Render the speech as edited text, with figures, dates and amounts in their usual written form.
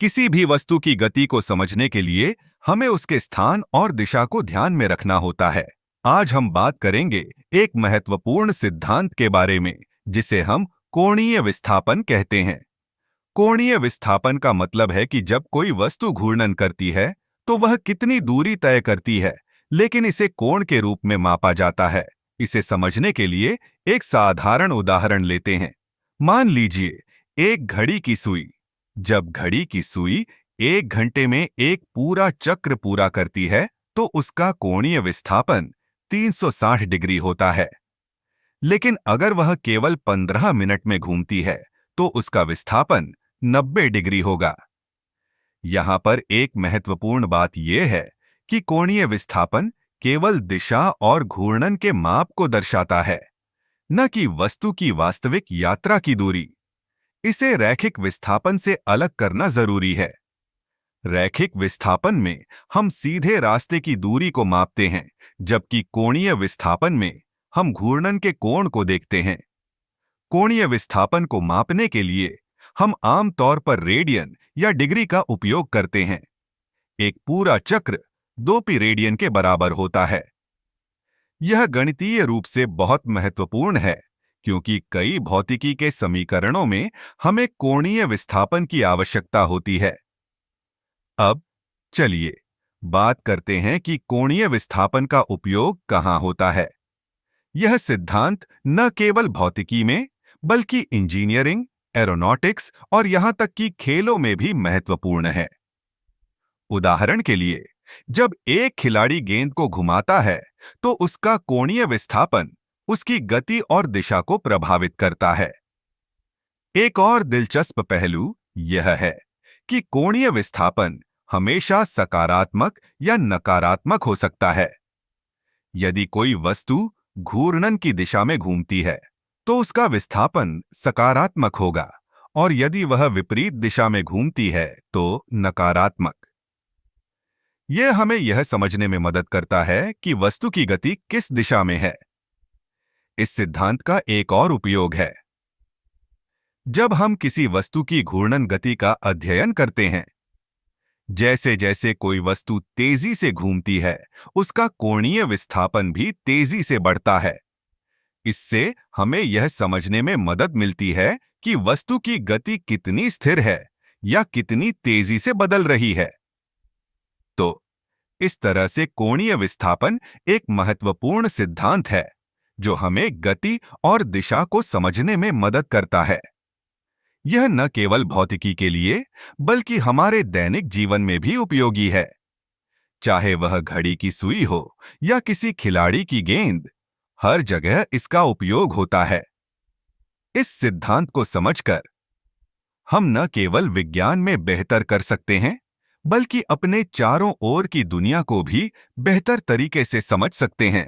किसी भी वस्तु की गति को समझने के लिए हमें उसके स्थान और दिशा को ध्यान में रखना होता है। आज हम बात करेंगे एक महत्वपूर्ण सिद्धांत के बारे में, जिसे हम कोणीय विस्थापन कहते हैं। कोणीय विस्थापन का मतलब है कि जब कोई वस्तु घूर्णन करती है तो वह कितनी दूरी तय करती है, लेकिन इसे कोण के रूप में मापा जाता है। इसे समझने के लिए एक साधारण उदाहरण लेते हैं। मान लीजिए एक घड़ी की सुई। जब घड़ी की सुई 1 घंटे में एक पूरा चक्र पूरा करती है तो उसका कोणीय विस्थापन 360 डिग्री होता है। लेकिन अगर वह केवल 15 मिनट में घूमती है तो उसका विस्थापन 90 डिग्री होगा। यहां पर एक महत्वपूर्ण बात यह है कि कोणीय विस्थापन केवल दिशा और घूर्णन के माप को दर्शाता है, न कि वस्तु की वास्तविक यात्रा की दूरी। इसे रैखिक विस्थापन से अलग करना जरूरी है। रैखिक विस्थापन में हम सीधे रास्ते की दूरी को मापते हैं, जबकि कोणीय विस्थापन में हम घूर्णन के कोण को देखते हैं। कोणीय विस्थापन को मापने के लिए हम आमतौर पर रेडियन या डिग्री का उपयोग करते हैं। एक पूरा चक्र 2 पी रेडियन के बराबर होता है। यह गणितीय रूप से बहुत महत्वपूर्ण है, क्योंकि कई भौतिकी के समीकरणों में हमें कोणीय विस्थापन की आवश्यकता होती है। अब चलिए बात करते हैं कि कोणीय विस्थापन का उपयोग कहां होता है। यह सिद्धांत न केवल भौतिकी में, बल्कि इंजीनियरिंग, एरोनॉटिक्स और यहां तक कि खेलों में भी महत्वपूर्ण है। उदाहरण के लिए, जब एक खिलाड़ी गेंद को घुमाता है तो उसका कोणीय विस्थापन उसकी गति और दिशा को प्रभावित करता है। एक और दिलचस्प पहलू यह है कि कोणीय विस्थापन हमेशा सकारात्मक या नकारात्मक हो सकता है। यदि कोई वस्तु घूर्णन की दिशा में घूमती है तो उसका विस्थापन सकारात्मक होगा, और यदि वह विपरीत दिशा में घूमती है तो नकारात्मक। यह हमें यह समझने में मदद करता है कि वस्तु की गति किस दिशा में है। इस सिद्धांत का एक और उपयोग है। जब हम किसी वस्तु की घूर्णन गति का अध्ययन करते हैं, जैसे जैसे कोई वस्तु तेजी से घूमती है, उसका कोणीय विस्थापन भी तेजी से बढ़ता है। इससे हमें यह समझने में मदद मिलती है कि वस्तु की गति कितनी स्थिर है या कितनी तेजी से बदल रही है। तो इस तरह से कोणीय विस्थापन एक महत्वपूर्ण सिद्धांत है, जो हमें गति और दिशा को समझने में मदद करता है। यह न केवल भौतिकी के लिए, बल्कि हमारे दैनिक जीवन में भी उपयोगी है। चाहे वह घड़ी की सुई हो या किसी खिलाड़ी की गेंद, हर जगह इसका उपयोग होता है। इस सिद्धांत को समझकर हम न केवल विज्ञान में बेहतर कर सकते हैं, बल्कि अपने चारों ओर की दुनिया को भी बेहतर तरीके से समझ सकते हैं।